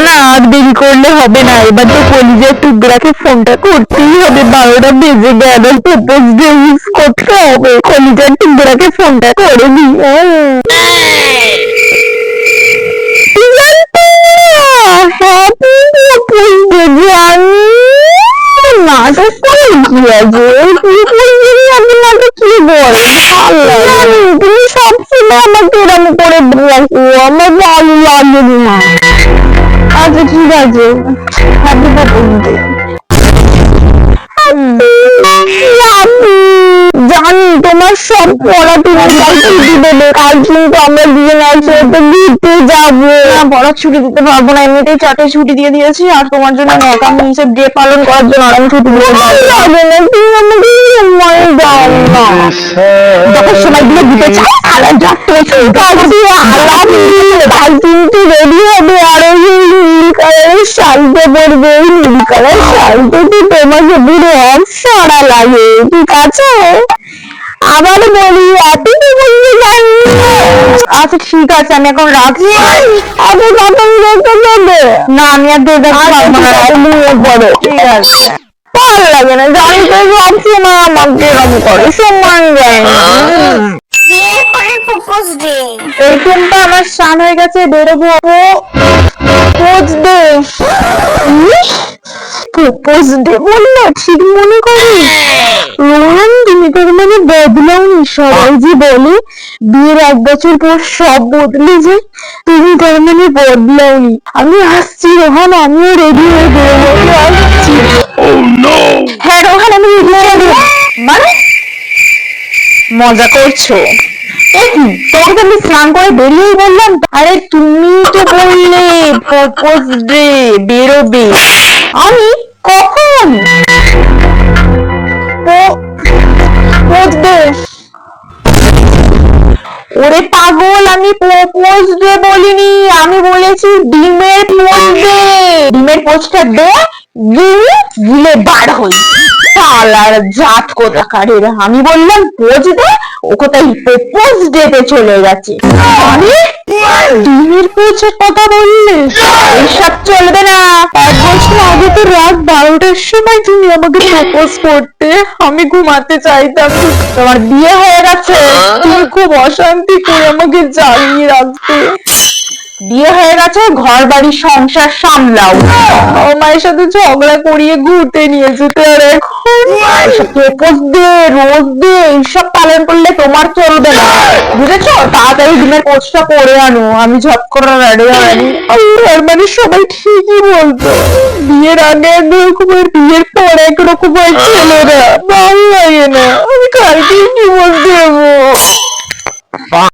না আর দেরি করলে হবে না, এবার তো কলিজার টুকরাকে ফোনটা করতেই হবে, 12টা বেজে গেল, প্রপোজ ডে উইশ করতে হবে, কলিজার টুকরাকে ফোনটা করে দি। হ্যাপি প্রপোজ ডে জানি। নাটক করে কি আছে, নাটক কি বলে, তুমি সবসময় আমাকে এরম করে রাখো, আমার ভালো লাগে না। আচ্ছা ঠিক আছে, হ্যাপি প্রপোজ ডে। জানি তোমার সব পড়া তুমি কাল ছুটি দেবে, কাল কিন্তু আমরা দুজন একসাথে ঘুরতে যাবো। না পড়ার ছুটি দিতে পারবো না, এমনিতেই 4টে ছুটি দিয়ে দিয়েছি, আর তোমার জন্য ন্যাকামি হিসেব ডে পালন করার জন্য আর আমি ছুটি দিতে পারবো না। তুমি আমাকে সময় দাও না, যখন সময় দিলে দিতে চাই আলাদা ডাক্তার কাল কিন্তু রেডি হবে, আর ওই নীল কালারের শাড়িতে পরবে, ওই নীল কালার শাড়িতে তো তোমাকে পুরো অপসরা লাগে, ঠিক আছে? আবার বলি এতই বলতে জানি। আচ্ছা ঠিক আছে, আমি এখন রাখছি। আগে কথা দেখতে যাবে না, আমি আর দেখতে পারবো না। ঠিক আছে, ভালো লাগে না, জানি তো সবসময় আমাকে এরকম করে, সময় দেয় না। এই ফোনটা আমার স্নান হয়ে গেছে, বেরোবো। প্রপোজ ডে, প্রপোজ ডে বললো ঠিক মনে করে। রোহান তুমি তার মানে বদলাওনি, সবাই যে বলে বিয়ের 1 বছর পর সব বদলে যায়, তুমি তার মানে বদলাওনি। আমি আসছি রোহান, আমিও রেডি হয়ে বেরোবো, আসছি। হ্যাঁ রোহান আমি রেডি হয়ে বেরোবো। মানে মজা করছো? তোমাকে আমি স্নান করে বেরিয়েই বললাম। আরে তুমি তো বললে প্রপোজ ডে বেরোবে, আমি কখন? প্রপোজ ডে, ওরে পাগল, আমি প্রপোজ ডে বলিনি, আমি বলেছি ডিমের পোচ ডে। ডিমের পোচটা দে, গিলে বার হই। শালার জাত কোথাকারের, আমি বললাম পোজ ডে, ও কোথায় প্রপোজ ডেতে চলে গেছে। আরে ডিমের পোচের কথা বললে, এইসব চলবে না। 1 বছর আগে তো রাত 12টার সময় তুমি আমাকে প্রপোজ করতে, আমি ঘুমাতে চাইতাম, তোমার বিয়ে হয়ে গেছে, তুমি খুব অশান্তি করে আমাকে জ্বালিয়ে রাখতে। বিয়ে হয়ে গেছে, ঘর বাড়ি সংসার সামলাও, বাবা মায়ের সাথে ঝগড়া করিয়ে ঘুরতে নিয়ে যেতে, আর এখন প্রপোজ ডে রোজ ডে এইসব পালন করলে তোমার চলবে না, বুঝেছো? তাড়াতাড়ি দিনের পোস্টটা করে আনো, আমি ঝপ করে রেডি হয়নি। আর মানে সবাই ঠিকই বলতো, বিয়ের আগে একরকম আর বিয়ের পর একরকম হয় ছেলেরা, ভালো লাগে না। আমি কালকেই ডিভোর্স দেবো।